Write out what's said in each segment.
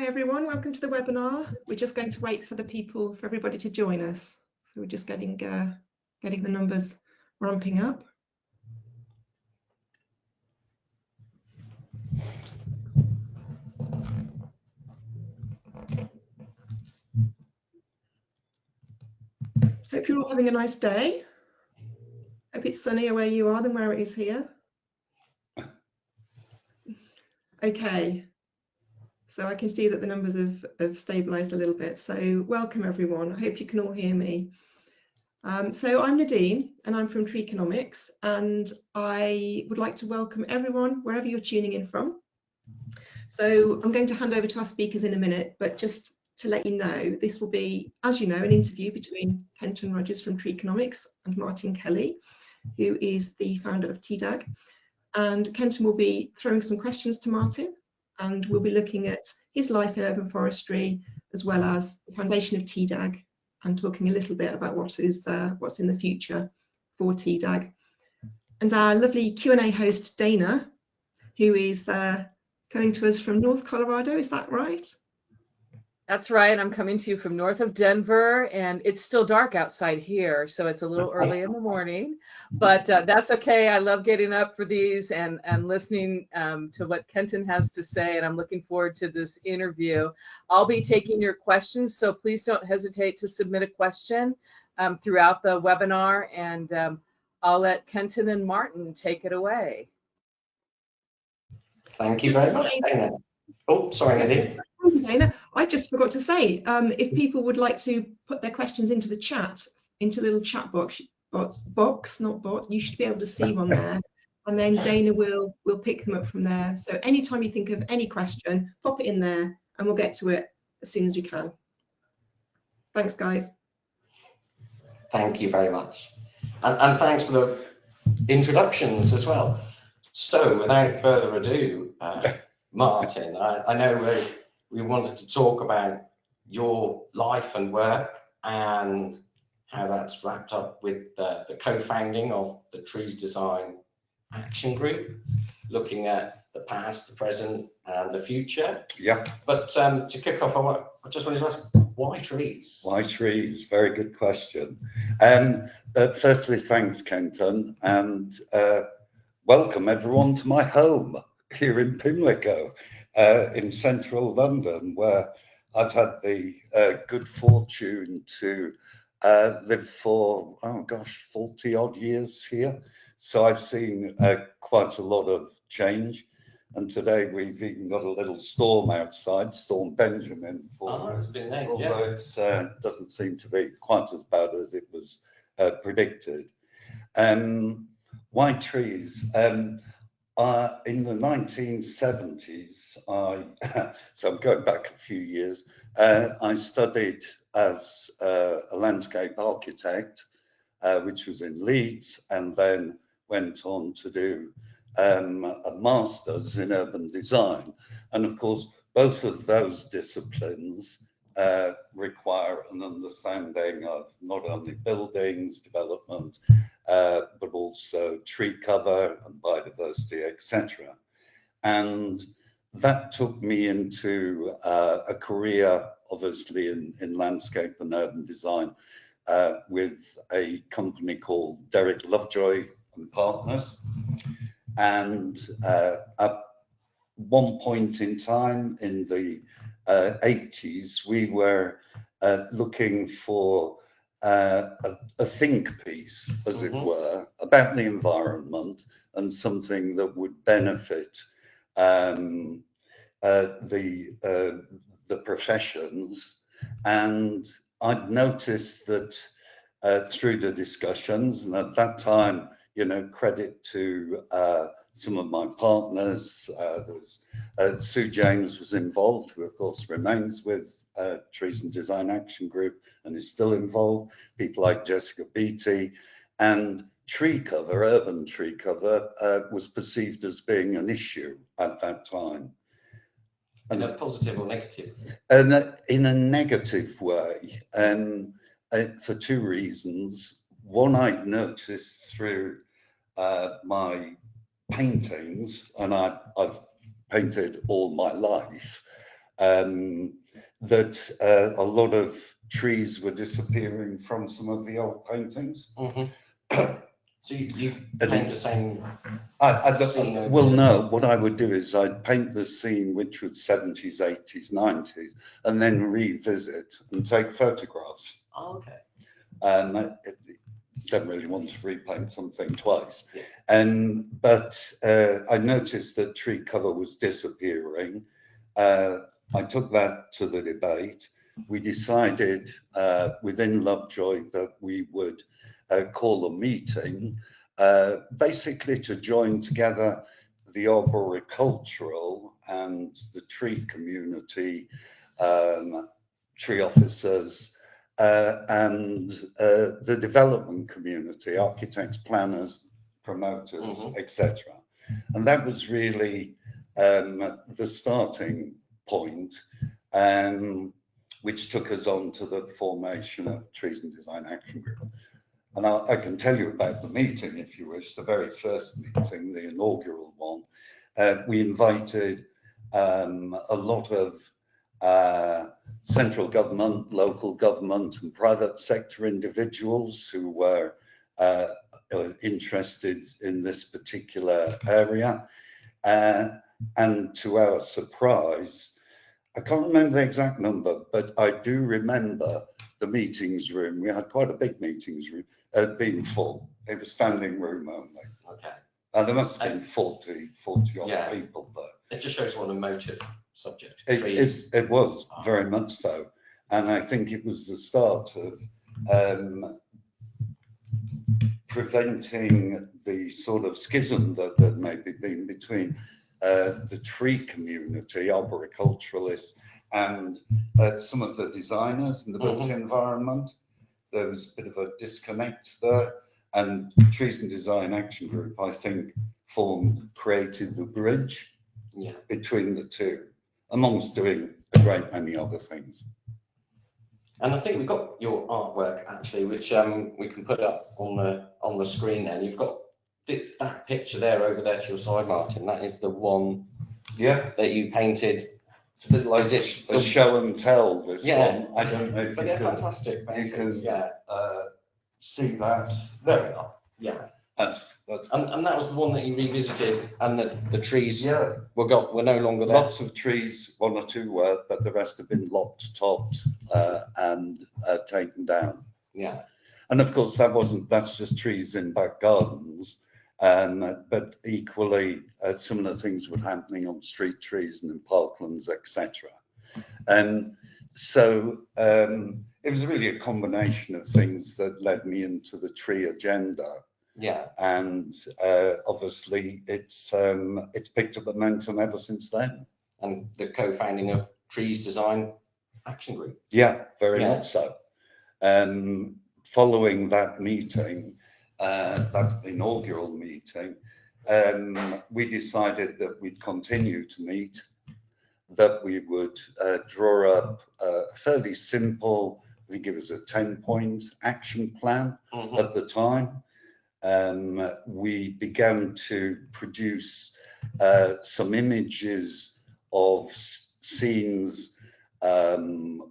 Hi everyone, welcome to the webinar. We're just going to wait for everybody to join us. So we're just getting the numbers ramping up. Hope you're all having a nice day. Hope it's sunnier where you are than where it is here. Okay, so I can see that the numbers have stabilized a little bit. So welcome everyone. I hope you can all hear me. So I'm Nadine and I'm from Treeconomics, and I would like to welcome everyone wherever you're tuning in from. So I'm going to hand over to our speakers in a minute, but just to let you know, this will be, as you know, an interview between Kenton Rogers from Treeconomics and Martin Kelly, who is the founder of TDAG. And Kenton will be throwing some questions to Martin, and we'll be looking at his life in urban forestry, as well as the foundation of TDAG, and talking a little bit about what's in the future for TDAG. And our lovely Q&A host, Dana, who is coming to us from North Colorado, is that right? That's right. I'm coming to you from north of Denver, and it's still dark outside here, so it's a little early in the morning, but that's okay. I love getting up for these and listening to what Kenton has to say, and I'm looking forward to this interview. I'll be taking your questions, so please don't hesitate to submit a question throughout the webinar, and I'll let Kenton and Martin take it away. Thank you very much, Dana. Oh, sorry, Nadine. Thank you, Dana. I just forgot to say, if people would like to put their questions into the chat, into the little chat box, not bot, you should be able to see one there. And then Dana will pick them up from there. So anytime you think of any question, pop it in there and we'll get to it as soon as we can. Thanks, guys. Thank you very much. And thanks for the introductions as well. So without further ado, Martin, I know we wanted to talk about your life and work and how that's wrapped up with the co-founding of the Trees Design Action Group, looking at the past, the present, and the future. Yeah. But to kick off, I just wanted to ask, why trees? Why trees? Very good question. Firstly, thanks, Kenton, and welcome everyone to my home here in Pimlico, in central London, where I've had the good fortune to live for, oh gosh, 40 odd years here. So I've seen quite a lot of change. And today we've even got a little storm outside, Storm Benjamin. It's been named, although it doesn't seem to be quite as bad as it was predicted. Why trees? In the 1970s, so I'm going back a few years, I studied as a landscape architect, which was in Leeds, and then went on to do a master's in urban design. And of course, both of those disciplines require an understanding of not only buildings, development, but also tree cover and biodiversity, etc. And that took me into a career, obviously, in landscape and urban design with a company called Derek Lovejoy and Partners. And at one point in time in the 80s, we were looking for a think piece, as it were, about the environment and something that would benefit the professions. And I'd noticed that through the discussions, and at that time, you know, credit to some of my partners, Sue James was involved, who of course remains with Trees and Design Action Group and is still involved, people like Jessica Beattie, and tree cover, urban tree cover, was perceived as being an issue at that time. In a positive or negative? In a negative way, for two reasons. One, I'd noticed through my paintings, and I've painted all my life, that a lot of trees were disappearing from some of the old paintings. So you paint the same scene? Well, no, what I would do is I'd paint the scene, which was 70s, 80s, 90s, and then revisit and take photographs. Oh, okay. And I don't really want to repaint something twice. Yeah. But I noticed that tree cover was disappearing. I took that to the debate. We decided within Lovejoy that we would call a meeting, basically to join together the arboricultural and the tree community, tree officers, and the development community, architects, planners, promoters, etc. And that was really the starting point, which took us on to the formation of Trees and Design Action Group. And I can tell you about the meeting, if you wish, the very first meeting, the inaugural one. We invited a lot of central government, local government, and private sector individuals who were interested in this particular area. And to our surprise, I can't remember the exact number, but I do remember the meetings room. We had quite a big meetings room, being full. It was standing room only. Okay. And there must have been 40 odd people there. It just shows what a emotive subject. It was very much so. And I think it was the start of preventing the sort of schism that there maybe been between the tree community, arboriculturalists, and some of the designers in the built environment. There was a bit of a disconnect there, and Trees and Design Action Group, I think, created the bridge between the two, amongst doing a great many other things. And I think we've got your artwork actually, which we can put up on the screen there. And you've got that picture there over there to your side, Martin. That is the one that you painted. It's a bit like a show and tell, this one. I don't know if but they're fantastic paintings. You can see that. There we are. Yeah. That's and that was the one that you revisited, and the trees were no longer there. Lots of trees, one or two were, but the rest have been lopped, topped, and taken down. Yeah. And of course, that's just trees in back gardens. But equally, similar things were happening on street trees and in parklands, etc. And so it was really a combination of things that led me into the tree agenda. Yeah. And obviously, it's picked up momentum ever since then. And the co-founding of Trees Design Action Group. Yeah, very much so. Following that meeting, that inaugural meeting, we decided that we'd continue to meet, that we would draw up a fairly simple, I think it was a 10-point action plan at the time. We began to produce some images of scenes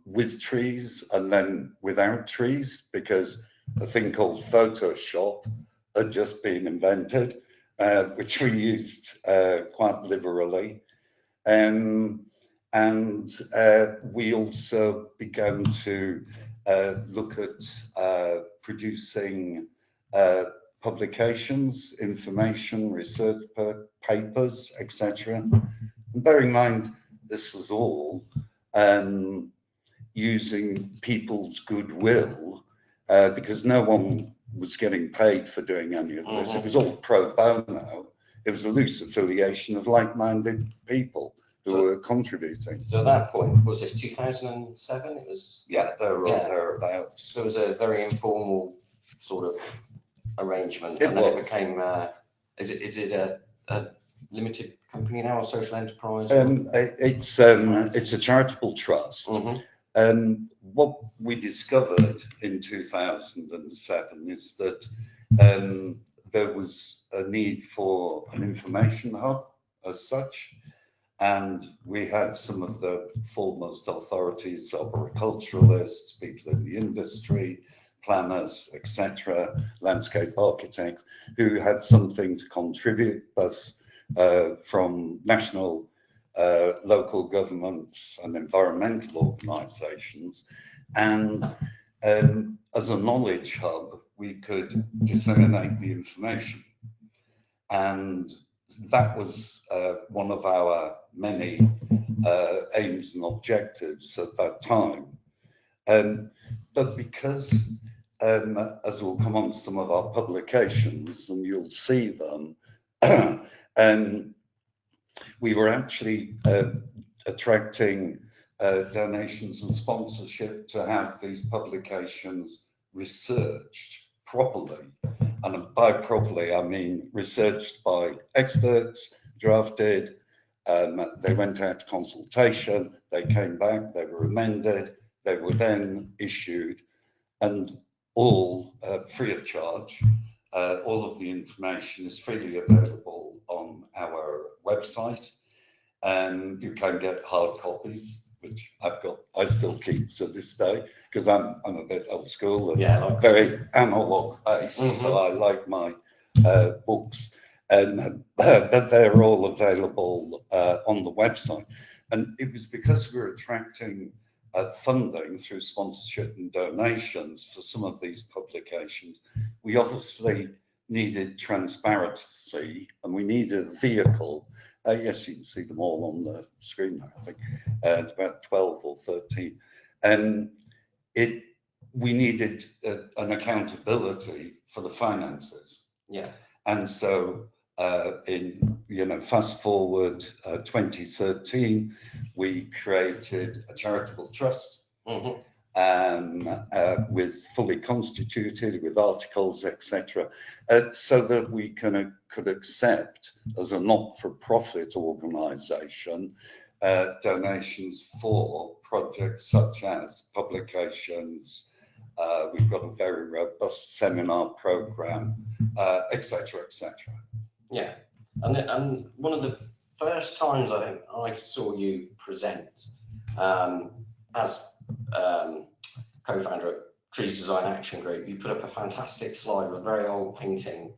with trees and then without trees, because a thing called Photoshop had just been invented, which we used quite liberally. And we also began to look at producing publications, information, research papers, etc. And bear in mind, this was all using people's goodwill, because no one was getting paid for doing any of this. It was all pro bono. It was a loose affiliation of like-minded people who were contributing. So at that point, was this 2007? It was thereabouts. So it was a very informal sort of arrangement, It then it became. Is it a limited company now, or social enterprise? It's a charitable trust. What we discovered in 2007 is that there was a need for an information hub as such, And we had some of the foremost authorities, arboriculturalists, people in the industry, planners, etc., landscape architects, who had something to contribute, both from national, local governments and environmental organisations. And as a knowledge hub, we could disseminate the information. And that was one of our many aims and objectives at that time. But because, as we'll come on to some of our publications, and you'll see them, we were actually attracting donations and sponsorship to have these publications researched properly. And by properly, I mean researched by experts, drafted, they went out to consultation, they came back, they were amended, they were then issued, and all free of charge. All of the information is freely available on our website, and you can get hard copies, which I still keep to this day, because I'm a bit old school and very analog based, so I like my books, but they're all available on the website. And it was because we were attracting funding through sponsorship and donations for some of these publications. We obviously needed transparency, and we needed a vehicle. Yes, you can see them all on the screen now, I think. It's about 12 or 13. And we needed an accountability for the finances. Yeah. And so fast forward 2013, we created a charitable trust, with fully constituted, with articles, etc., so that we could accept, as a not-for-profit organisation, donations for projects such as publications. We've got a very robust seminar program, etc., etc. Yeah, and one of the first times I think I saw you present as co-founder of Trees Design Action Group, you put up a fantastic slide of a very old painting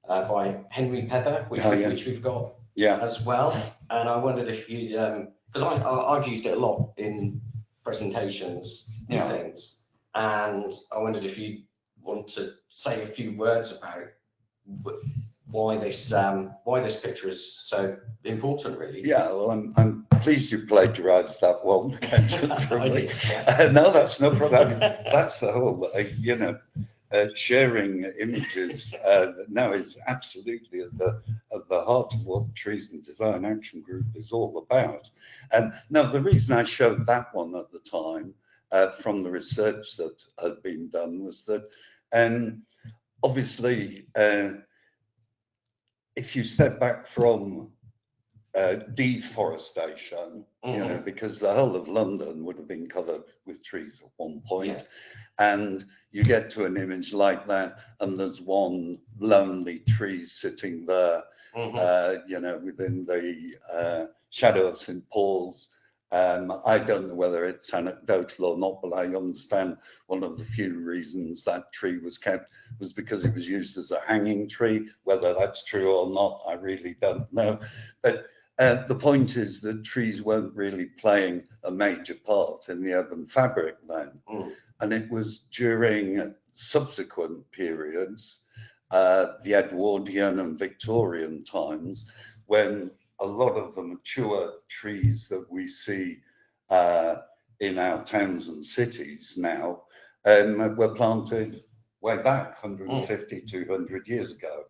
by Henry Pether, which we've got as well. And I wondered if you'd, because I've used it a lot in presentations and things, and I wondered if you want to say a few words about why this picture is so important, really. Yeah, well, I'm pleased you plagiarised that one, Kenton. I did, yes. No, that's no problem. That's the whole, sharing images now is absolutely at the heart of what Trees and Design Action Group is all about. And now the reason I showed that one at the time, from the research that had been done, was that obviously, if you step back from deforestation, because the whole of London would have been covered with trees at one point, and you get to an image like that, and there's one lonely tree sitting there, within the shadow of St. Paul's. I don't know whether it's anecdotal or not, but I understand one of the few reasons that tree was kept was because it was used as a hanging tree. Whether that's true or not, I really don't know. But the point is that trees weren't really playing a major part in the urban fabric then. And it was during subsequent periods, the Edwardian and Victorian times, when a lot of the mature trees that we see in our towns and cities now were planted way back 150, 200 years ago.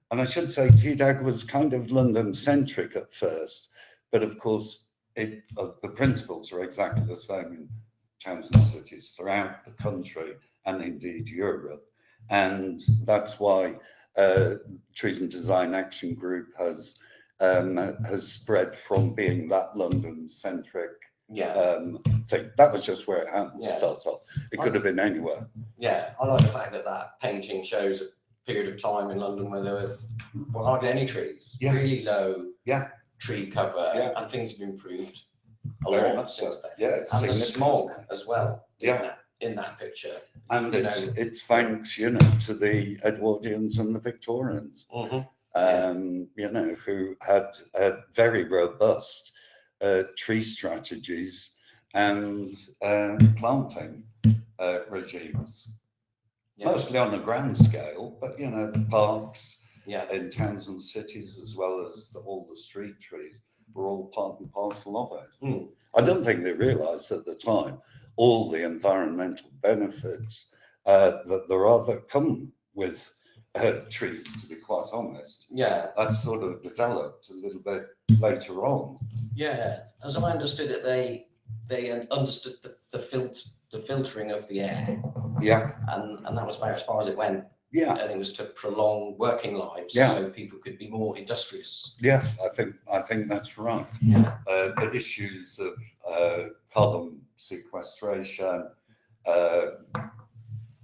And I should say TDAG was kind of London-centric at first, but of course the principles are exactly the same in towns and cities throughout the country and indeed Europe. And that's why Trees and Design Action Group has spread from being that London-centric thing. That was just where it happened to start off. It could have been anywhere. Yeah, I like the fact that painting shows a period of time in London where there were hardly any trees, really low tree cover, Yeah. and things have improved a Very lot much so. since then. Yeah, And the smog as well. Yeah. In that picture. And you it's thanks, you know, to the Edwardians and the Victorians, you know, who had very robust tree strategies and planting regimes. Yeah. Mostly on a grand scale, but you know, the parks in towns and cities, as well as all the street trees, were all part and parcel of it. I don't think they realised at the time all the environmental benefits that there are that come with trees, to be quite honest. Yeah. That sort of developed a little bit later on. Yeah, as I understood it, they understood the filtering of the air. Yeah. And that was about as far as it went. Yeah. And it was to prolong working lives, so people could be more industrious. Yes, I think that's right. Yeah. But issues of carbon sequestration,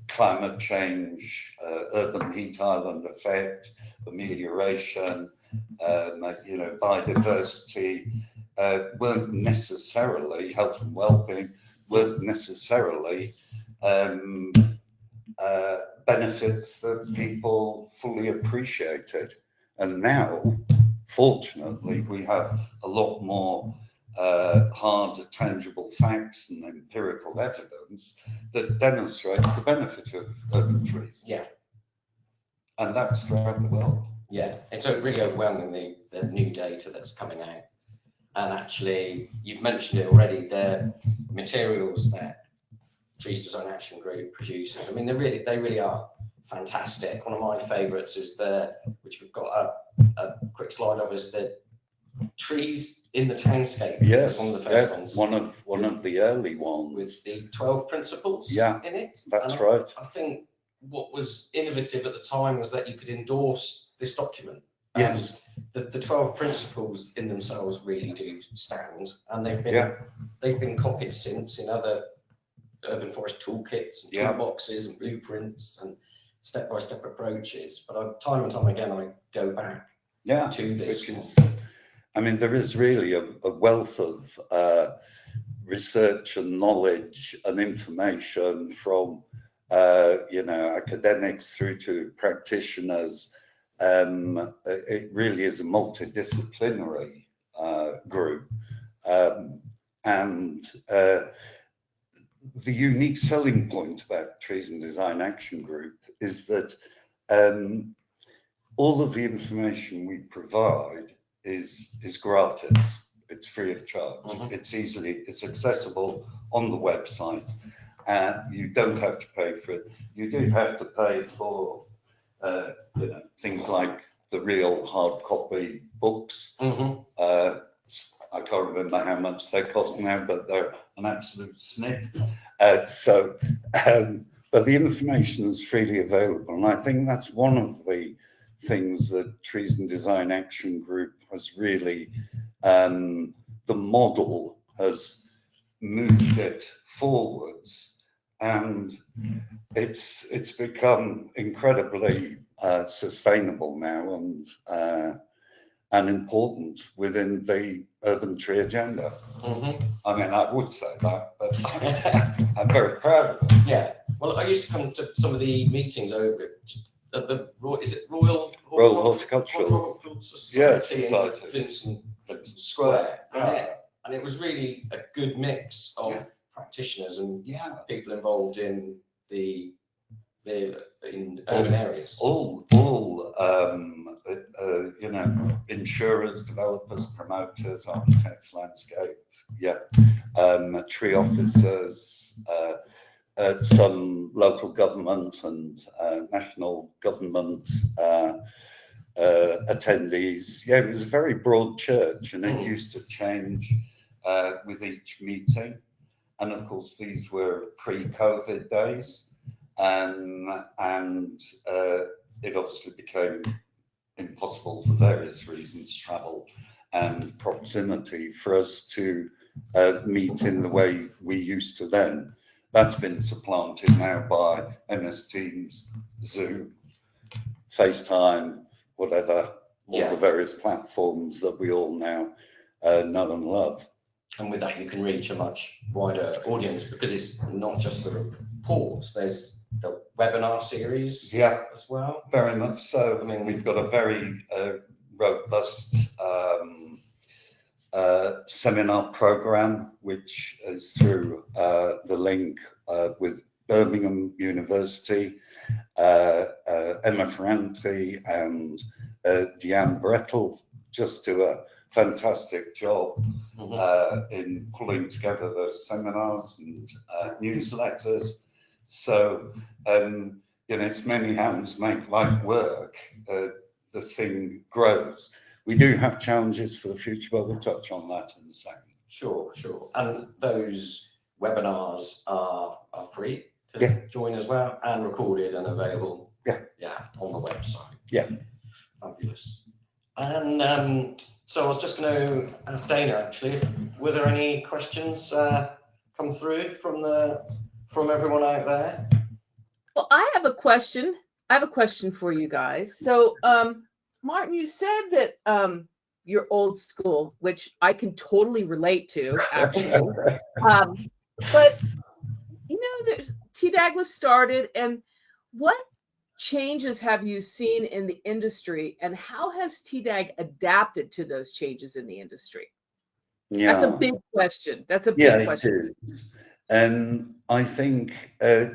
climate change, urban heat island effect, amelioration, you know, biodiversity, weren't necessarily, health and well-being, weren't necessarily benefits that people fully appreciated. And now, fortunately, we have a lot more hard, tangible facts and empirical evidence that demonstrates the benefit of urban trees. Yeah. And that's throughout the world. Yeah, it's really overwhelming, the new data that's coming out. And actually, you've mentioned it already, the materials that Trees Design Action Group produces. I mean, they really are fantastic. One of my favourites is which we've got a quick slide of, is the trees in the townscape. Yes, one of the first ones. One of the early ones. With the 12 principles in it. That's right. I think what was innovative at the time was that you could endorse this document. Yes. The 12 principles in themselves really do stand, and they've been copied since in other urban forest toolkits and toolboxes and blueprints and step-by-step approaches. But time and time again, I go back to this. I mean, there is really a wealth of research and knowledge and information from you know, academics through to practitioners. It really is a multidisciplinary group, and the unique selling point about Trees and Design Action Group is that all of the information we provide is gratis. It's free of charge. It's accessible on the website, and you don't have to pay for it. You do have to pay for you know, things like the real hard copy books. I can't remember how much they cost now, but they're an absolute snip. But the information is freely available, and I think that's one of the things that Trees and Design Action Group has really, the model has moved it forwards, and it's become incredibly sustainable now and important within the urban tree agenda. I mean, I would say that, but I'm very proud of it. Yeah. Well, I used to come to some of the meetings over at the Royal Horticultural Society in Vincent Square. And it was really a good mix of practitioners and people involved in the urban areas. All you know, insurers, developers, promoters, architects, landscape, tree officers, some local government and national government attendees. Yeah, it was a very broad church, and it used to change with each meeting. And of course, these were pre-COVID days. And it obviously became impossible for various reasons, travel and proximity, for us to meet in the way we used to then. That's been supplanted now by MS Teams, Zoom, FaceTime, whatever, all the various platforms that we all now know and love. And with that, you can reach a much wider audience, because it's not just the reports, there's the webinar series as well. Very much so. I mean, we've got a very robust seminar program, which is through the link with Birmingham University, Emma Ferranti and Deanne Brettel just do a fantastic job in pulling together those seminars and newsletters. So, you know, it's many hands make light work. The thing grows. We do have challenges for the future, but we'll touch on that in a second. Sure. And those webinars are free to join as well, and recorded and available on the website. Fabulous. And so I was just going to ask Dana, actually, were there any questions come through from everyone out there? Well, I have a question. I have a question for you guys. So, Martin, you said that you're old school, which I can totally relate to, actually. But you know, there's TDAG was started, and what changes have you seen in the industry, and how has TDAG adapted to those changes in the industry? Yeah, that's a big question. That's a big question. It is. And I think I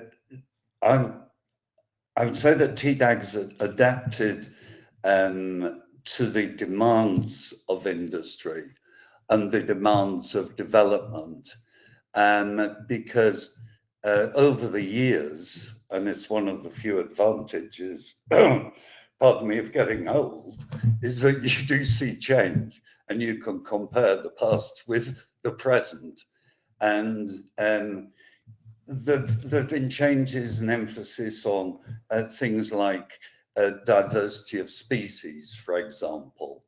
would say that TDAG's adapted to the demands of industry and the demands of development, because over the years, and it's one of the few advantages, pardon me, of getting old, is that you do see change and you can compare the past with the present. And there have been changes and emphasis on things like diversity of species, for example,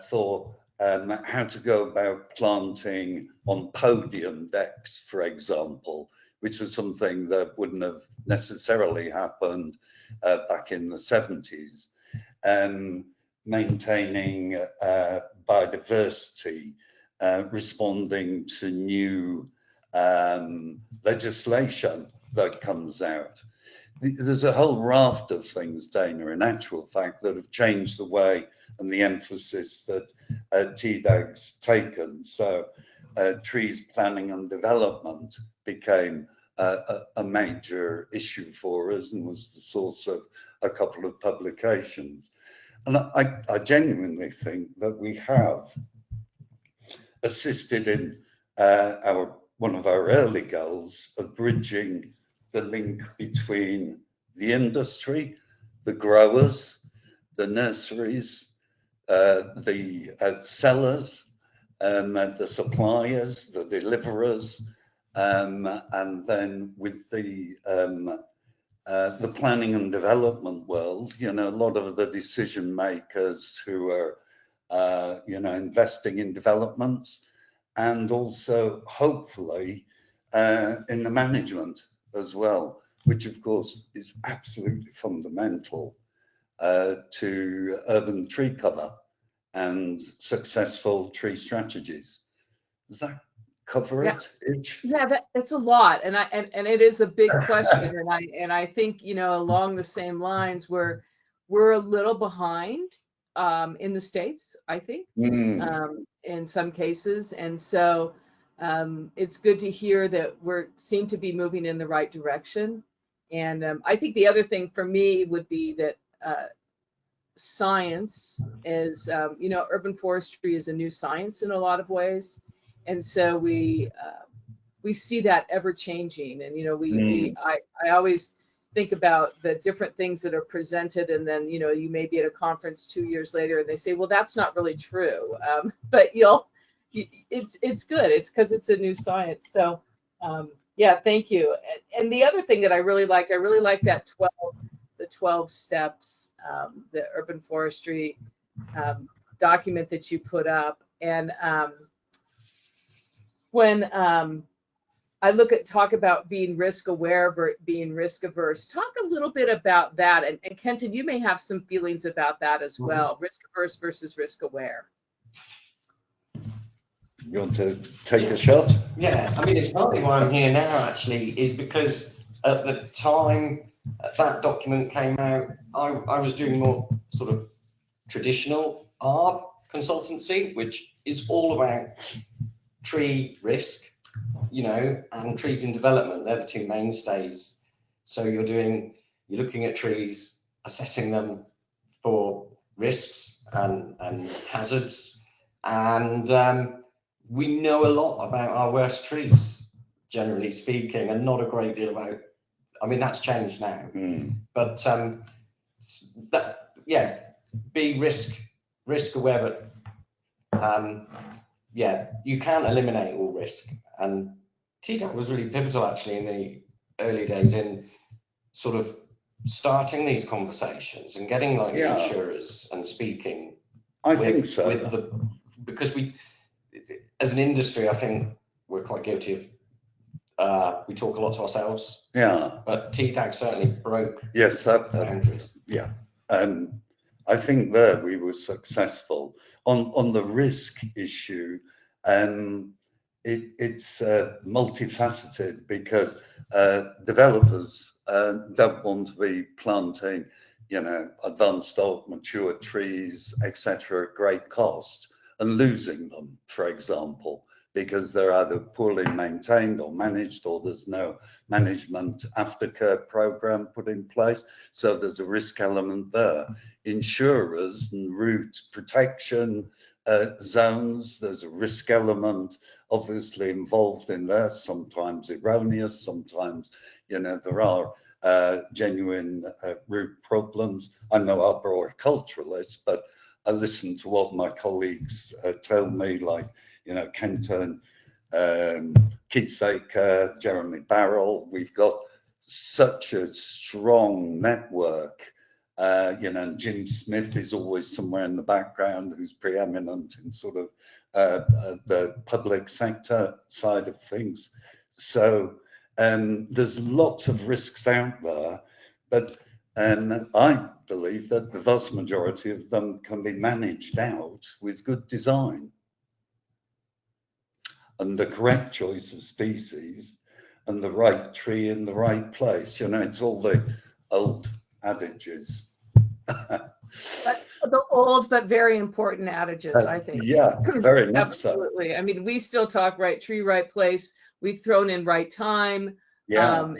for how to go about planting on podium decks, for example, which was something that wouldn't have necessarily happened back in the 70s. Maintaining biodiversity, responding to new legislation that comes out. There's a whole raft of things, Dana, in actual fact, that have changed the way and the emphasis that TDAG's taken. So trees planning and development became a major issue for us and was the source of a couple of publications. And I genuinely think that we have assisted in one of our early goals of bridging the link between the industry, the growers, the nurseries, the sellers, the suppliers, the deliverers, and then with the planning and development world, you know, a lot of the decision makers who are, you know, investing in developments, and also hopefully in the management as well, which of course is absolutely fundamental to urban tree cover and successful tree strategies. Does that cover it? Yeah, it's a lot, and it is a big question, and I think, you know, along the same lines, we're a little behind in the States, I think, in some cases, and so it's good to hear that seem to be moving in the right direction. And I think the other thing for me would be that science is, you know, urban forestry is a new science in a lot of ways, and so we see that ever changing. And you know, I always think about the different things that are presented, and then, you know, you may be at a conference 2 years later and they say, well, that's not really true, but it's good. It's because it's a new science. So yeah, thank you. And the other thing that I really liked that 12 steps, the urban forestry document that you put up. And when talk about being risk aware, being risk averse. Talk a little bit about that. And Kenton, you may have some feelings about that as well. Risk averse versus risk aware. You want to take a shot? Yeah, I mean, it's partly why I'm here now, actually, is because at the time that document came out, I was doing more sort of traditional ARB consultancy, which is all about tree risk, you know, and trees in development. They're the two mainstays. So you're looking at trees, assessing them for risks and hazards, and we know a lot about our worst trees, generally speaking, and not a great deal about. I mean, that's changed now, but yeah, be risk aware, but yeah, you can't eliminate all risk, and TDAG was really pivotal actually in the early days in sort of starting these conversations and getting like the insurers and speaking. I think so. Because we, as an industry, I think we're quite guilty of we talk a lot to ourselves. Yeah. But TDAG certainly broke boundaries. Yeah. I think there we were successful on the risk issue, and it's multifaceted because developers don't want to be planting, you know, advanced old mature trees, etc., at great cost and losing them, for example, because they're either poorly maintained or managed, or there's no management aftercare program put in place. So there's a risk element there. Insurers and root protection zones, there's a risk element obviously involved in there, sometimes erroneous, sometimes, you know, there are genuine root problems. I'm no arboriculturalist, but I listen to what my colleagues tell me, like, you know, Kenton, Keith Saker, Jeremy Barrell. We've got such a strong network, you know, Jim Smith is always somewhere in the background, who's preeminent in sort of the public sector side of things. So there's lots of risks out there, but I believe that the vast majority of them can be managed out with good design and the correct choice of species and the right tree in the right place. You know, it's all the old adages. The old but very important adages, I think. Yeah, very much so. Absolutely. I mean, we still talk right tree, right place. We've thrown in right time. Yeah.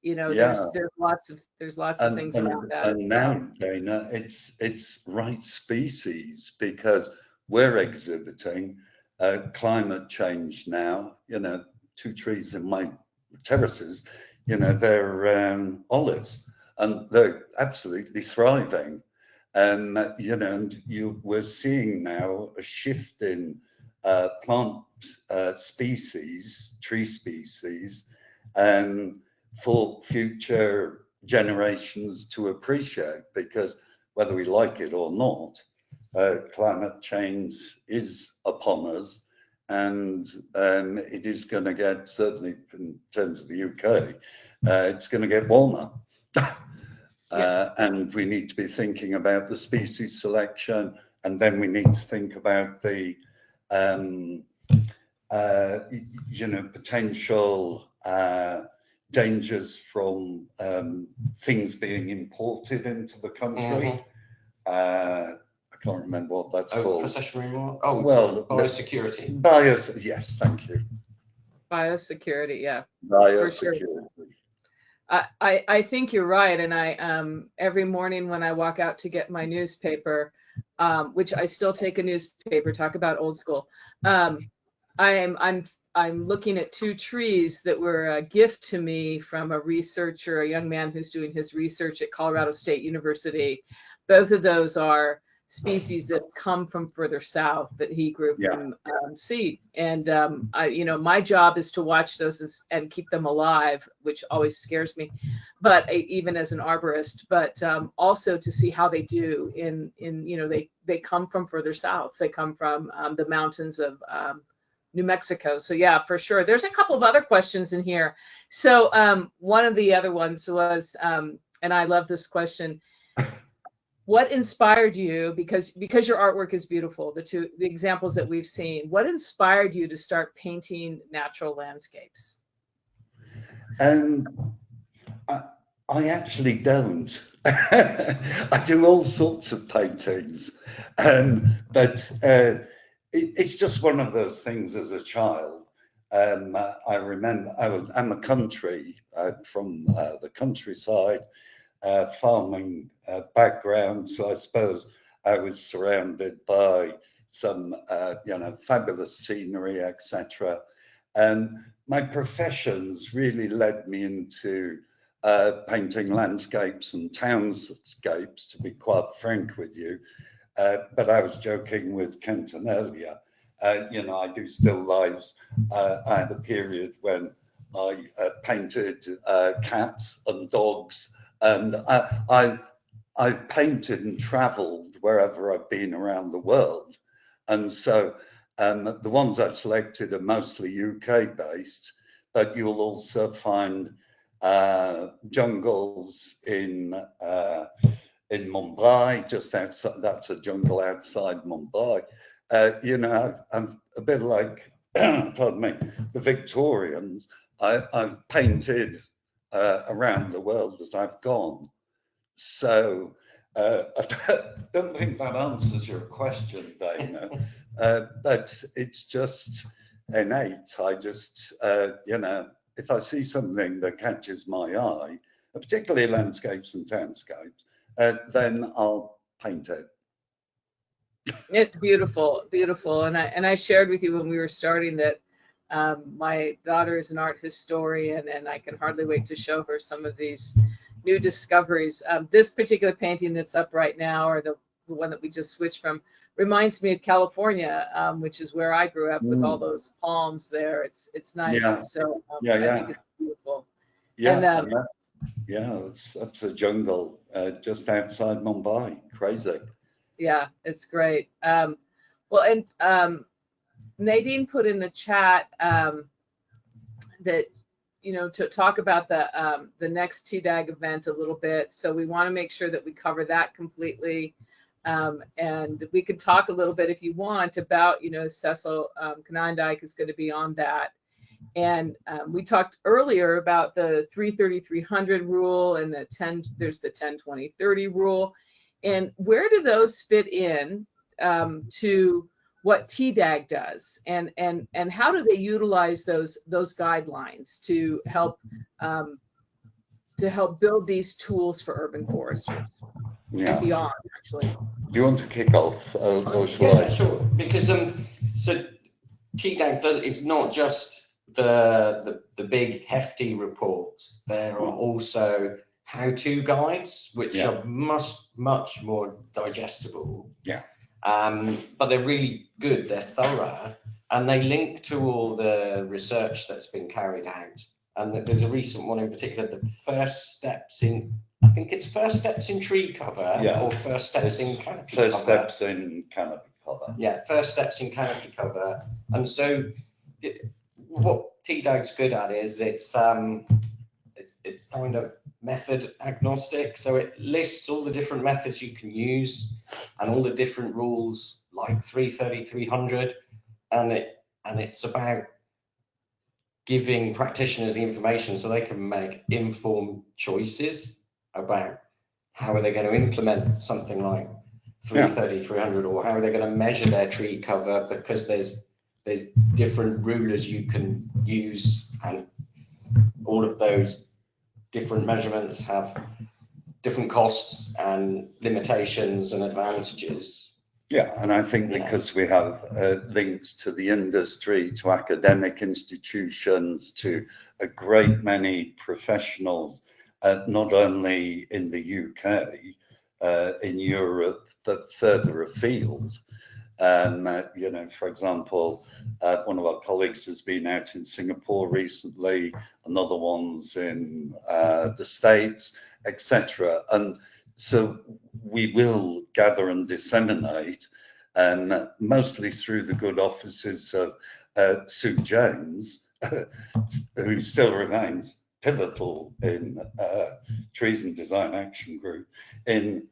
You know, there's lots of things around that. And now, Dana, it's right species, because we're exhibiting climate change now. You know, 2 trees in my terraces, you know, they're olives, and they're absolutely thriving. And you know, and we're seeing now a shift in plant species, tree species, and for future generations to appreciate, because whether we like it or not, climate change is upon us, and it is going to get, certainly in terms of the UK, it's going to get warmer. And we need to be thinking about the species selection, and then we need to think about the you know, potential dangers from things being imported into the country. I can't remember what that's called. Processionary. Oh, well, biosecurity. Yes, thank you. Biosecurity, yeah. Biosecurity. Sure. I think you're right, and I every morning when I walk out to get my newspaper, which I still take a newspaper. Talk about old school. I'm looking at 2 trees that were a gift to me from a researcher, a young man who's doing his research at Colorado State University. Both of those are species that come from further south that he grew from seed. And you know, my job is to watch those and keep them alive, which always scares me. But even as an arborist, but also to see how they do in you know, they come from further south. They come from the mountains of New Mexico. So yeah, for sure. There's a couple of other questions in here. So one of the other ones was, and I love this question, what inspired you, because your artwork is beautiful, the examples that we've seen, what inspired you to start painting natural landscapes? I actually don't. I do all sorts of paintings, but it's just one of those things as a child. I remember I'm a country from the countryside, farming background, so I suppose I was surrounded by some fabulous scenery, etc. And my professions really led me into painting landscapes and townscapes, to be quite frank with you. But I was joking with Kenton earlier. I do still lives. I had a period when I painted cats and dogs, and I've painted and travelled wherever I've been around the world. And so the ones I've selected are mostly UK based, but you'll also find jungles in Mumbai, just outside. That's a jungle outside Mumbai. I'm a bit like, pardon me, the Victorians. I've painted around the world as I've gone. So I don't think that answers your question, Dana, but it's just innate. I just, if I see something that catches my eye, particularly landscapes and townscapes, then I'll paint it. It's beautiful, beautiful. And I shared with you when we were starting that my daughter is an art historian, and I can hardly wait to show her some of these new discoveries. This particular painting that's up right now, or the one that we just switched from, reminds me of California, which is where I grew up, with all those palms there. It's nice. Yeah. So yeah. I think it's beautiful. Yeah, and that's a jungle just outside Mumbai. Crazy. Yeah, it's great. Well, and Nadine put in the chat that, to talk about the next TDAG event a little bit. So we want to make sure that we cover that completely. And we could talk a little bit, if you want, about, Cecil Kanandike is going to be on that. And we talked earlier about the 330-300 rule and there's the 10-20-30 rule. And where do those fit in to what TDAG does, and how do they utilize those guidelines to help build these tools for urban foresters and beyond, actually? Do you want to kick off? Yeah, sure. Because so TDAG is not just the big hefty reports. There are also how-to guides, which are much more digestible. Yeah. But they're really good. They're thorough, and they link to all the research that's been carried out. And there's a recent one in particular, the first steps in, I think it's first steps in tree cover, or first steps in canopy cover. First steps in canopy cover. Yeah, first steps in canopy cover. And so what TDAG's good at is it's kind of method agnostic. So it lists all the different methods you can use and all the different rules, like 330-300, and it's about giving practitioners the information so they can make informed choices about how are they going to implement something like 330-300, or how are they going to measure their tree cover, because there's different rulers you can use, and all of those different measurements have different costs and limitations and advantages. Yeah, and I think because we have links to the industry, to academic institutions, to a great many professionals, not only in the UK, in Europe, but further afield. For example, one of our colleagues has been out in Singapore recently, another one's in the States, etc. And so we will gather and disseminate, and mostly through the good offices of Sue James, who still remains pivotal in Trees and Design Action Group, in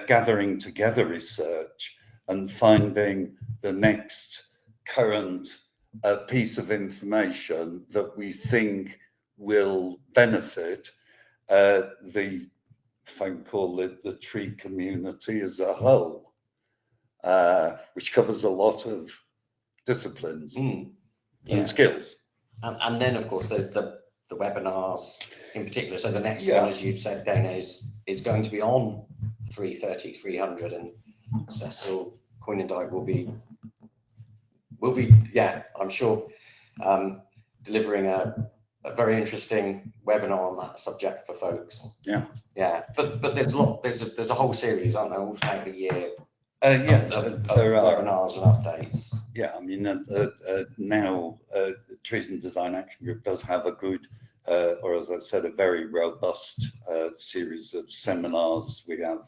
gathering together research and finding the next current piece of information that we think will benefit the, if I can call it, the tree community as a whole, which covers a lot of disciplines and skills. And then, of course, there's the webinars in particular. So the next one, as you said, Dana, is going to be on 330, 300, and Cecil Coinendijk will be, I'm sure, delivering a very interesting webinar on that subject for folks. But there's a lot. There's a whole series, aren't there, all throughout the year. Of webinars and updates. Yeah, I mean, now Trees and Design Action Group does have a good, or as I said, a very robust series of seminars. We have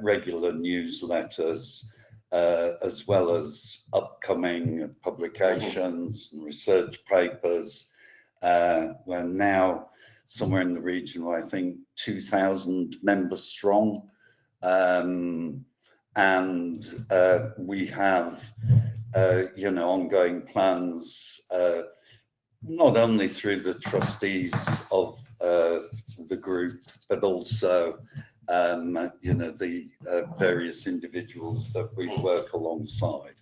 regular newsletters, as well as upcoming publications and research papers. We're now somewhere in the region of, I think, 2,000 members strong. And we have, ongoing plans, not only through the trustees of the group, but also, the various individuals that we work alongside.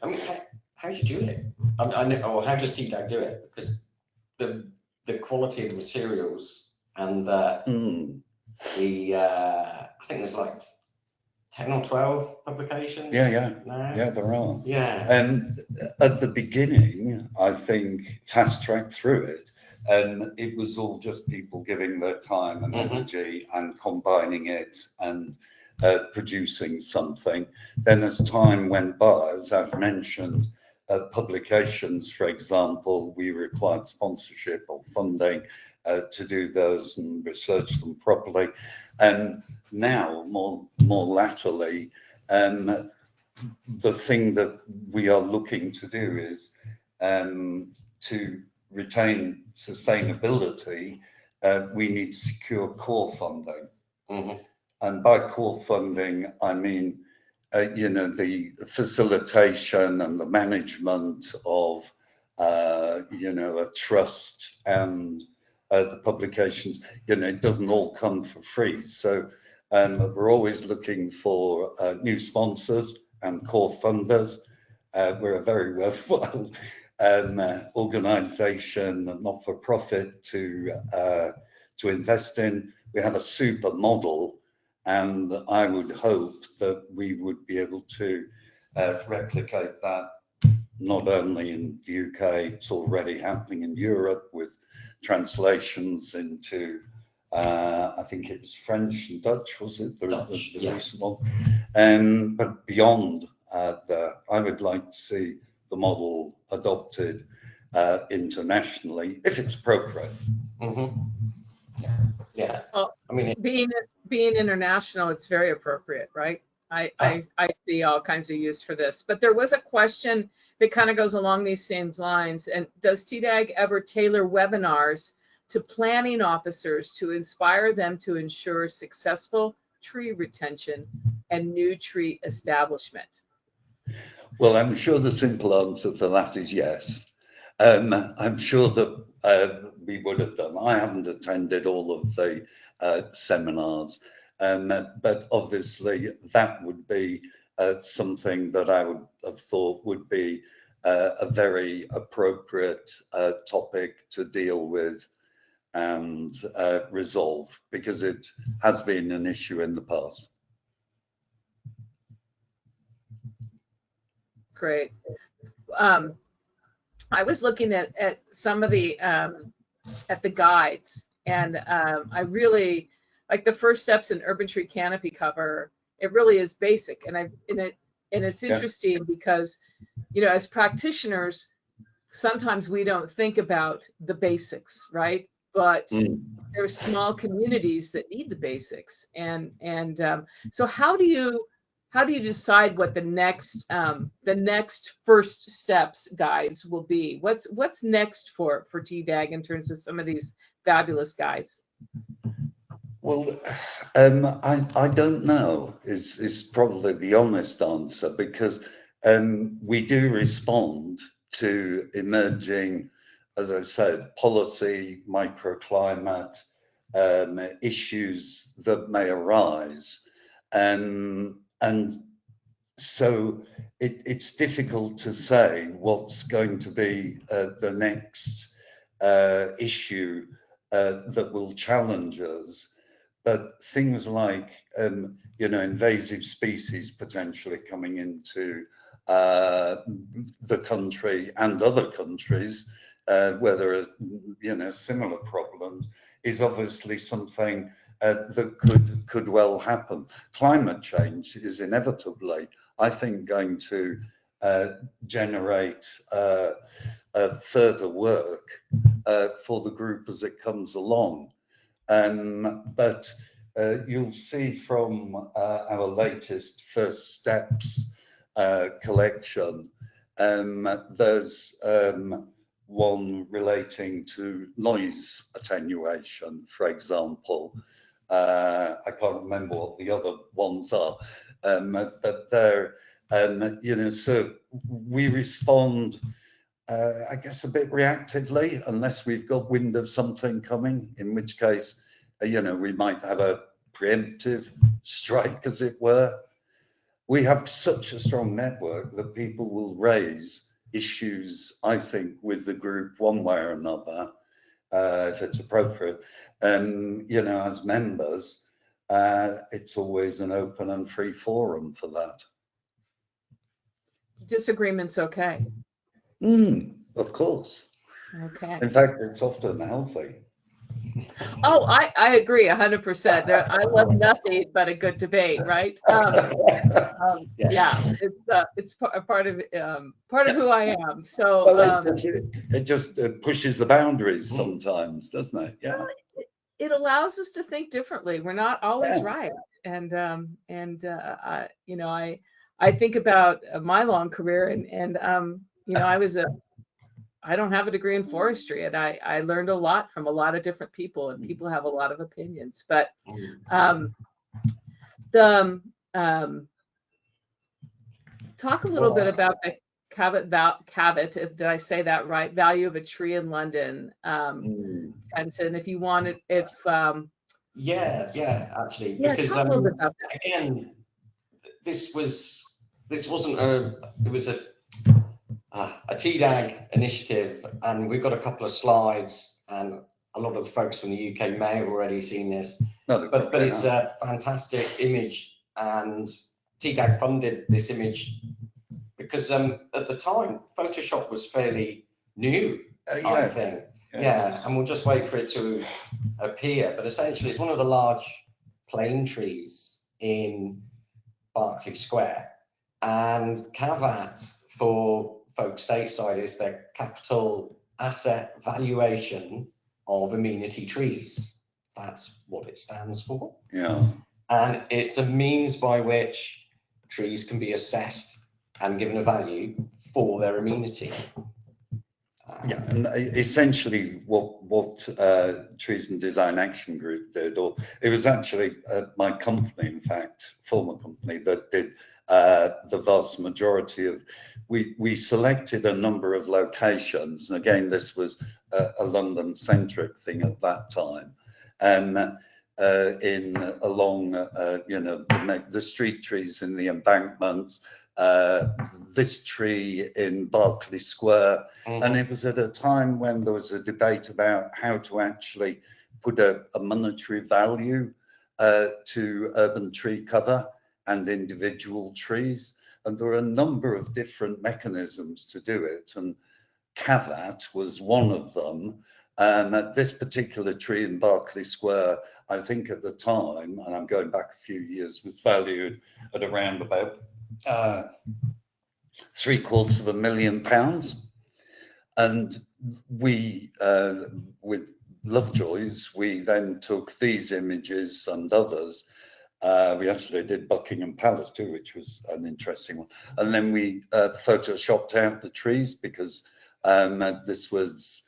I mean, how do you do it? I know, or how does TDAG do it? Because the quality of the materials and I think there's like 10 or 12 publications. Yeah, there are. And at the beginning, I think fast tracked through it, and it was all just people giving their time and energy and combining it and producing something. Then as time went by, as I've mentioned, publications, for example, we required sponsorship or funding to do those and research them properly. And now, more latterly, the thing that we are looking to do is to retain sustainability, we need to secure core funding. And by core funding, I mean, the facilitation and the management of, a trust and the publications, it doesn't all come for free. So we're always looking for new sponsors and core funders. We're a very worthwhile organisation, not for profit, to invest in. We have a super model, and I would hope that we would be able to replicate that not only in the UK, it's already happening in Europe with translations into, I think it was French and Dutch, was it? The recent one. But beyond that, I would like to see the model adopted internationally, if it's appropriate. Well, I mean, being international, it's very appropriate, right? I see all kinds of use for this. But there was a question that kind of goes along these same lines. And does TDAG ever tailor webinars to planning officers to inspire them to ensure successful tree retention and new tree establishment? Well, I'm sure the simple answer to that is yes. I'm sure that we would have done. I haven't attended all of the seminars, but obviously that would be something that I would have thought would be a very appropriate topic to deal with and resolve, because it has been an issue in the past. Great. I was looking at some of the at the guides, and I really like the first steps in urban tree canopy cover. It really is basic, and it's interesting because, as practitioners, sometimes we don't think about the basics, right? But there are small communities that need the basics, and so how do you how do you decide what the next first steps guides will be? What's next for TDAG in terms of some of these fabulous guides? Well, I don't know is probably the honest answer, because we do respond to emerging, as I said, policy, microclimate, issues that may arise. And so it's difficult to say what's going to be the next issue that will challenge us. But things like, you know, invasive species potentially coming into the country and other countries where there are, you know, similar problems, is obviously something that could well happen. Climate change is inevitably, I think, going to generate further work for the group as it comes along. But you'll see from our latest First Steps collection, there's one relating to noise attenuation, for example. I can't remember what the other ones are, but they're, you know, so we respond, I guess, a bit reactively, unless we've got wind of something coming, in which case, you know, we might have a preemptive strike, as it were. We have such a strong network that people will raise issues, I think, with the group one way or another, if it's appropriate. You know, as members, it's always an open and free forum for that. Disagreement's okay. Of course. Okay. In fact, it's often healthy. Oh, I agree 100%. I love nothing but a good debate, right? Yeah, it's part of who I am. So well, it just pushes the boundaries sometimes, doesn't it? Yeah. Well, it allows us to think differently. We're not always right, and you know, I think about my long career, and you know, I don't have a degree in forestry, and I learned a lot from a lot of different people, and people have a lot of opinions. But talk a little bit about the caveat, did I say that right? Value of a tree in London, Kenton, if you wanted, yeah, actually, yeah, because talk a little bit about that. Again, this wasn't it was a TDAG initiative, and we've got a couple of slides, and a lot of the folks from the UK may have already seen this, but it's a fantastic image, and TDAG funded this image because at the time Photoshop was fairly new, I think. Yeah, and we'll just wait for it to appear, but essentially it's one of the large plane trees in Berkeley Square, and caveat for folks stateside is their capital asset valuation of amenity trees. That's what it stands for. Yeah. And it's a means by which trees can be assessed and given a value for their amenity. Yeah, and essentially what Trees and Design Action Group did, or it was actually my company, in fact, former company, that did the vast majority of, we selected a number of locations, and again, this was a London-centric thing at that time, and along, you know, the street trees in the embankments, this tree in Berkeley Square, and it was at a time when there was a debate about how to actually put a monetary value to urban tree cover and individual trees, and there are a number of different mechanisms to do it, and caveat was one of them. And this particular tree in Berkeley Square, I think at the time, and I'm going back a few years, was valued at around about £750,000, and we, with Lovejoy's, we then took these images and others We actually did Buckingham Palace too, which was an interesting one. And then we photoshopped out the trees because this was,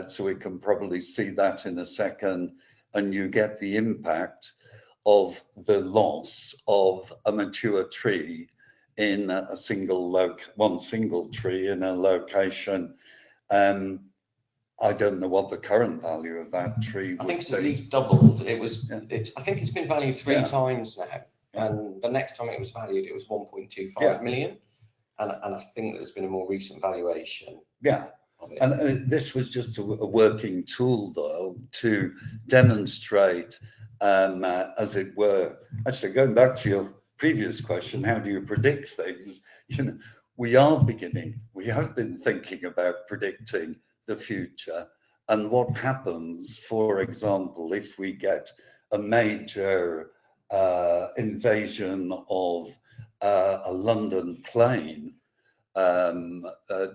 so we can probably see that in a second, and you get the impact of the loss of a mature tree in a single one single tree in a location. I don't know what the current value of that tree would be. I think it's at least doubled. It was. Yeah. I think it's been valued 3 times now, and the next time it was valued, it was 1.25 million, and I think there's been a more recent valuation. Yeah. Of it. And this was just a working tool, though, to demonstrate, as it were. Actually, going back to your previous question, how do you predict things? You know, we have been thinking about predicting the future and what happens, for example, if we get a major invasion of a London plane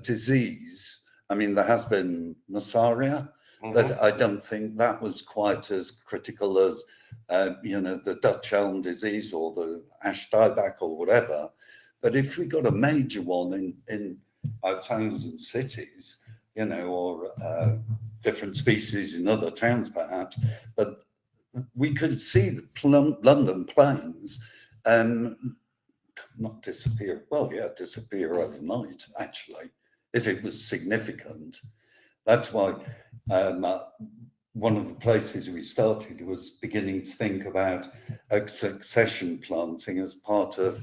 disease. I mean, there has been Nasaria, but I don't think that was quite as critical as, you know, the Dutch elm disease or the ash dieback or whatever. But if we got a major one in our towns and cities, you know, or different species in other towns perhaps, but we could see the London plains not disappear. Well, yeah, disappear overnight, actually, if it was significant. That's why one of the places we started was beginning to think about succession planting as part of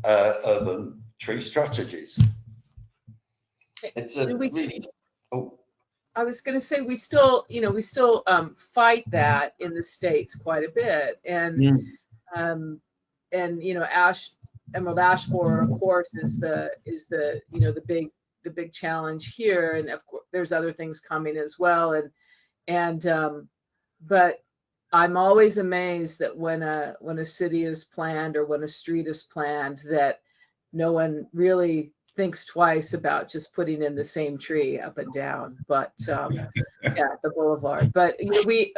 urban tree strategies. It's a really. Oh. I was going to say we still fight that in the States quite a bit, and you know, emerald ash borer, of course, is the you know, the big challenge here, and of course there's other things coming as well, and but I'm always amazed that when a city is planned or when a street is planned, that no one really thinks twice about just putting in the same tree up and down. But yeah, the boulevard. But you know, we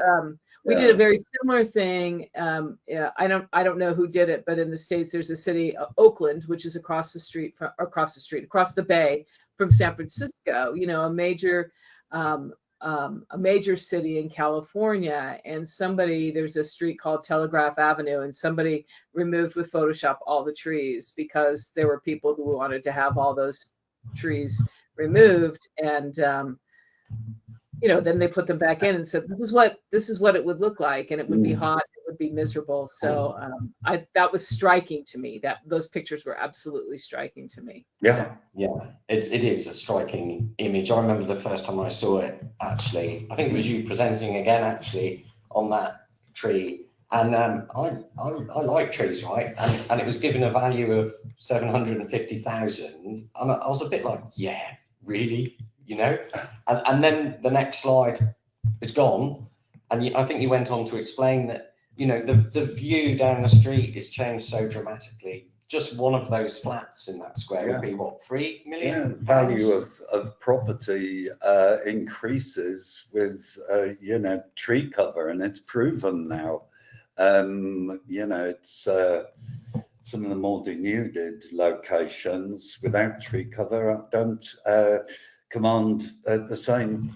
did a very similar thing. Yeah, I don't know who did it, but in the States, there's a city, Oakland, which is across the bay from San Francisco. You know, a major city in California, and there's a street called Telegraph Avenue, and somebody removed with Photoshop all the trees because there were people who wanted to have all those trees removed, and you know, then they put them back in and said, this is what it would look like, and it would be hot, it would be miserable. So that was striking to me. That those pictures were absolutely striking to me. Yeah, it is a striking image. I remember the first time I saw it. Actually, I think it was you presenting again, actually, on that tree. And I like trees, right? And it was given a value of 750,000, and I was a bit like, yeah, really. You know, and then the next slide is gone, and I think you went on to explain that, you know, the view down the street is changed so dramatically. Just one of those flats in that square would be what, 3 million? Yeah, value of property increases with you know, tree cover, and it's proven now. You know, it's some of the more denuded locations without tree cover don't command the same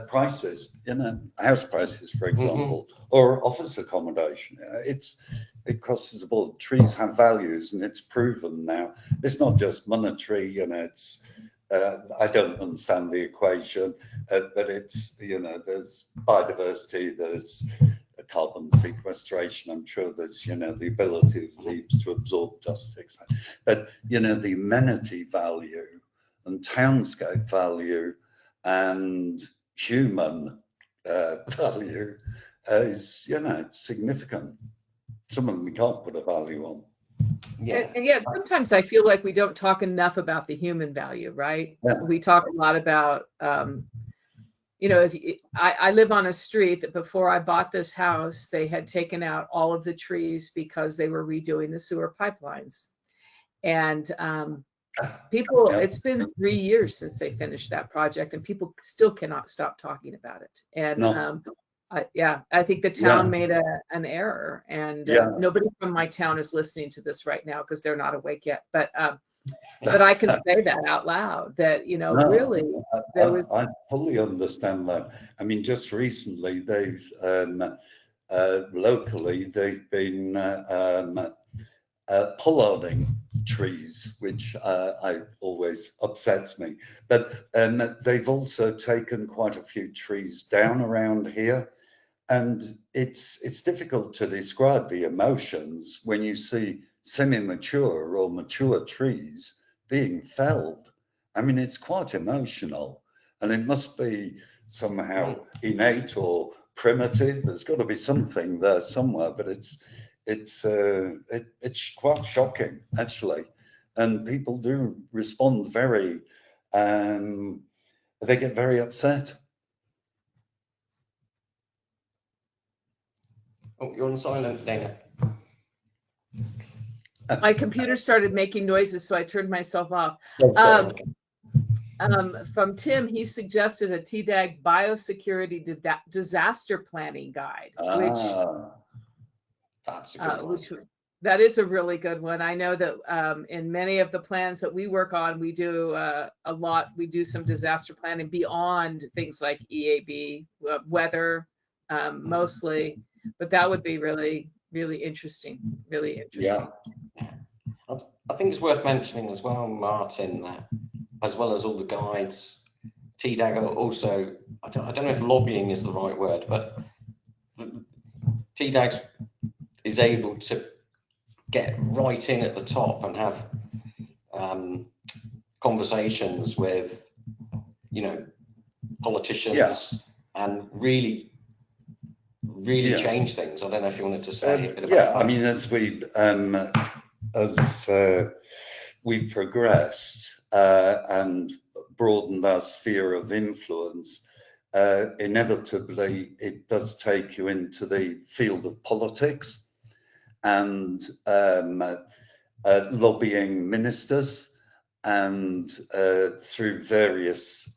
prices, you know, house prices, for example, or office accommodation. It crosses the board. Trees have values, and it's proven now. It's not just monetary, you know, it's, I don't understand the equation, but it's, you know, there's biodiversity, there's carbon sequestration. I'm sure there's, you know, the ability of leaves to absorb dust, etc. But, you know, the amenity value and townscape value and human value is, you know, it's significant. Some of them we can't put a value on. Yeah. And yeah, sometimes I feel like we don't talk enough about the human value, right? Yeah. We talk a lot about, you know, I live on a street that before I bought this house, they had taken out all of the trees because they were redoing the sewer pipelines. And people, it's been 3 years since they finished that project, and people still cannot stop talking about it. And Yeah, I think the town made an error, and nobody from my town is listening to this right now because they're not awake yet. But I can say that out loud, that, you know, really, there was. I fully understand that. I mean, just recently, they've locally they've been pollarding trees, which I always upsets me. But they've also taken quite a few trees down around here, and it's difficult to describe the emotions when you see semi-mature or mature trees being felled. I mean, it's quite emotional, and it must be somehow innate or primitive. There's got to be something there somewhere, but it's quite shocking, actually, and people do respond very. They get very upset. Oh, you're on silent, Dana. My computer started making noises, so I turned myself off. From Tim, he suggested a TDAG biosecurity disaster planning guide, That's a good one. That is a really good one. I know that in many of the plans that we work on, we do a lot. We do some disaster planning beyond things like EAB, weather, mostly. But that would be really, really interesting. Really interesting. Yeah. I think it's worth mentioning as well, Martin, that as well as all the guides, TDAG are also, I don't know if lobbying is the right word, but TDAG is able to get right in at the top and have conversations with, you know, politicians and really change things. I don't know if you wanted to say a bit about that. I mean, as we progressed and broadened our sphere of influence, inevitably it does take you into the field of politics and lobbying ministers, and through various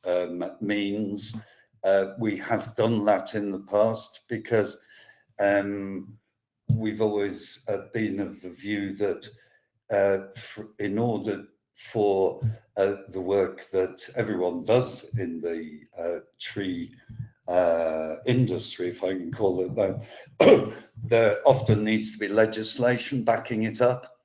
means. We have done that in the past because we've always been of the view that in order for the work that everyone does in the tree industry, if I can call it that, there often needs to be legislation backing it up,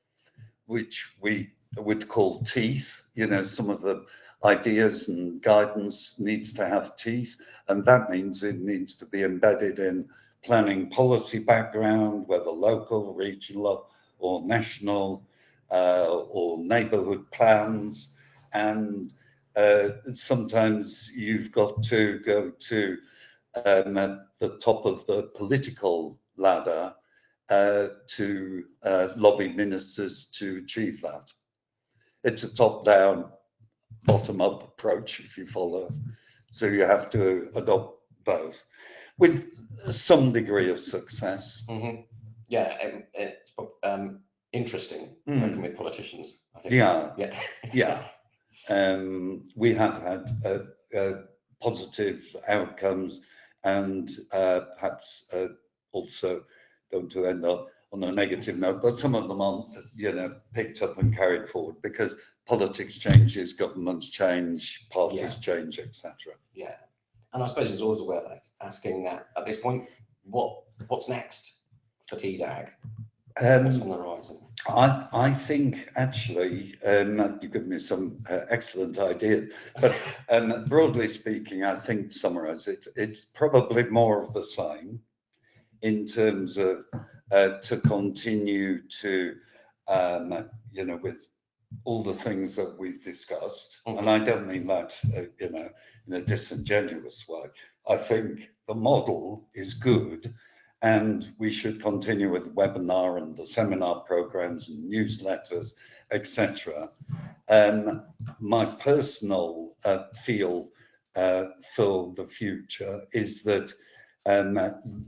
which we would call teeth. You know, some of the ideas and guidance needs to have teeth, and that means it needs to be embedded in planning policy background, whether local, regional, or national, or neighborhood plans. And sometimes you've got to go to at the top of the political ladder to lobby ministers to achieve that. It's a top-down, bottom-up approach, if you follow. So you have to adopt both with some degree of success. Mm-hmm. Yeah, it's interesting working with politicians, I think. Yeah. We have had positive outcomes, and perhaps also don't to end up on a negative note, but some of them aren't, you know, picked up and carried forward because politics changes, governments change, parties change, etc. Yeah, and I suppose it's always worth asking that at this point, what's next for TDAG? What's on the horizon? I think actually, you've given me some excellent ideas, but broadly speaking, I think to summarize it, it's probably more of the same in terms of to continue to, you know, with all the things that we've discussed, and I don't mean that, you know, in a disingenuous way. I think the model is good, and we should continue with the webinar and the seminar programs and newsletters, etc. My personal feel for the future is that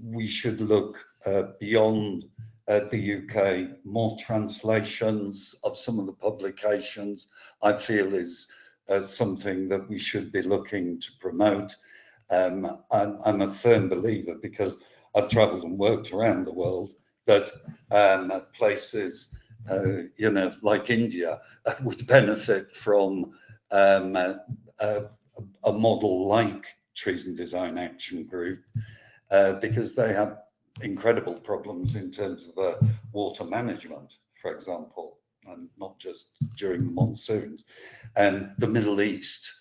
we should look beyond the UK. More translations of some of the publications, I feel, is something that we should be looking to promote. I'm a firm believer, because I've travelled and worked around the world, that places, you know, like India would benefit from a model like Trees and Design Action Group, because they have incredible problems in terms of the water management, for example, and not just during the monsoons. And the Middle East,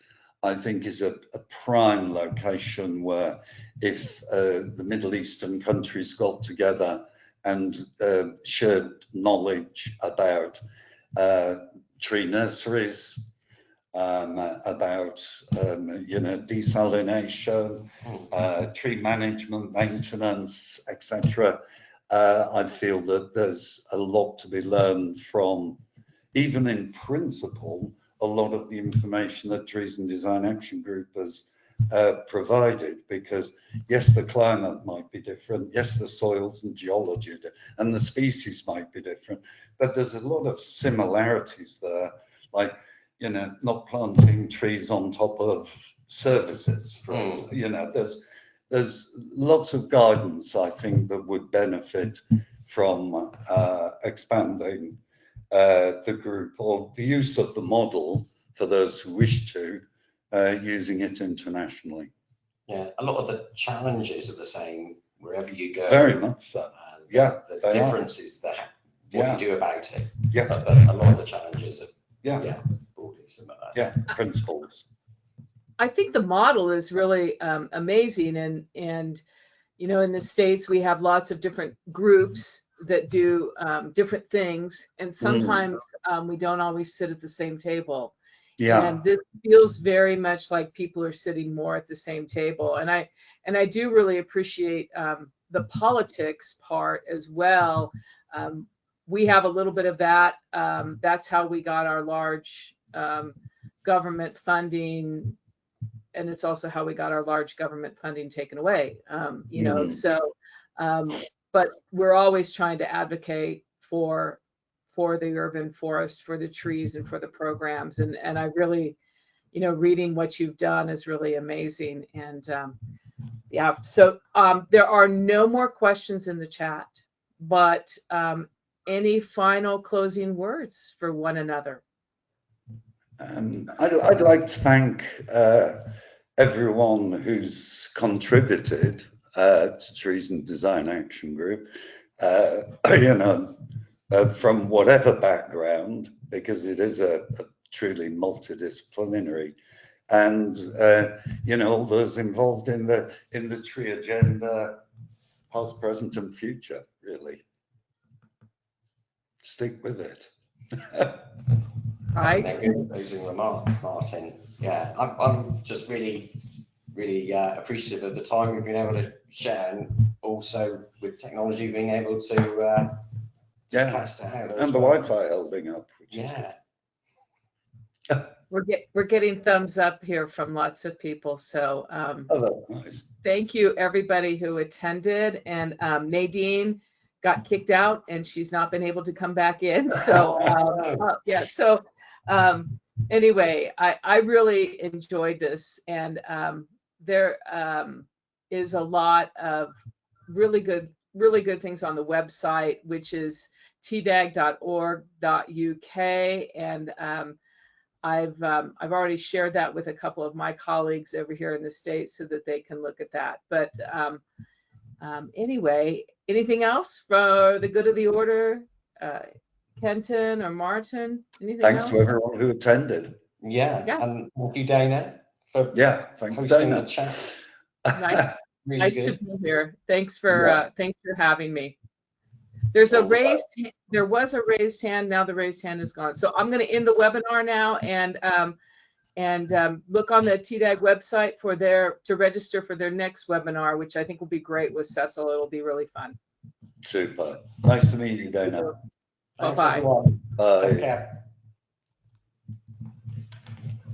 I think, is a prime location where, if the Middle Eastern countries got together and shared knowledge about tree nurseries, about you know, desalination, tree management, maintenance, etc. I feel that there's a lot to be learned from, even in principle, a lot of the information that Trees and Design Action Group has provided, because yes, the climate might be different, yes, the soils and geology and the species might be different, but there's a lot of similarities there, like, you know, not planting trees on top of services, for example. You know, there's lots of guidance, I think, that would benefit from expanding the group, or the use of the model for those who wish to, using it internationally. Yeah, a lot of the challenges are the same wherever you go. Very much so. And Yeah, the difference is that what Yeah. you do about it. Yeah. But a lot of the challenges are broadly similar. Yeah, principles. I think the model is really amazing, and you know, in the States we have lots of different groups that do different things, and sometimes we don't always sit at the same table. Yeah. And this feels very much like people are sitting more at the same table, and I do really appreciate the politics part as well. We have a little bit of that. That's how we got our large government funding, and it's also how we got our large government funding taken away. You know, so but we're always trying to advocate for the urban forest, for the trees, and for the programs. And I really, you know, reading what you've done is really amazing. And yeah, so there are no more questions in the chat, but any final closing words for one another? I'd like to thank everyone who's contributed to Trees and Design Action Group, you know, from whatever background, because it is a truly multidisciplinary, and you know, all those involved in the tree agenda, past, present, and future. Really, stick with it. Right. They're good closing remarks, Martin. Yeah, I'm just really appreciative of the time we've been able to share, and also with technology being able to cast it out. And the Wi-Fi holding up, which is good. We're getting thumbs up here from lots of people. So oh, that's nice. Thank you everybody who attended, and Nadine got kicked out and she's not been able to come back in. So yeah, so anyway, I really enjoyed this, and there is a lot of really good things on the website, which is tdag.org.uk, and I've already shared that with a couple of my colleagues over here in the States so that they can look at that. But anyway, anything else for the good of the order? Kenton or Martin? Anything Thanks else? to everyone who attended. Yeah. And thank you, Dana, for thanks, hosting Dana. the chat. Nice, Really nice good. to be here. Thanks for having me. There's a there was a raised hand. Now the raised hand is gone. So I'm going to end the webinar now, and look on the TDAG website to register for their next webinar, which I think will be great with Cecil. It'll be really fun. Super. Nice to meet you, Dana. Thanks, Bye-bye. everyone. Bye. Take care.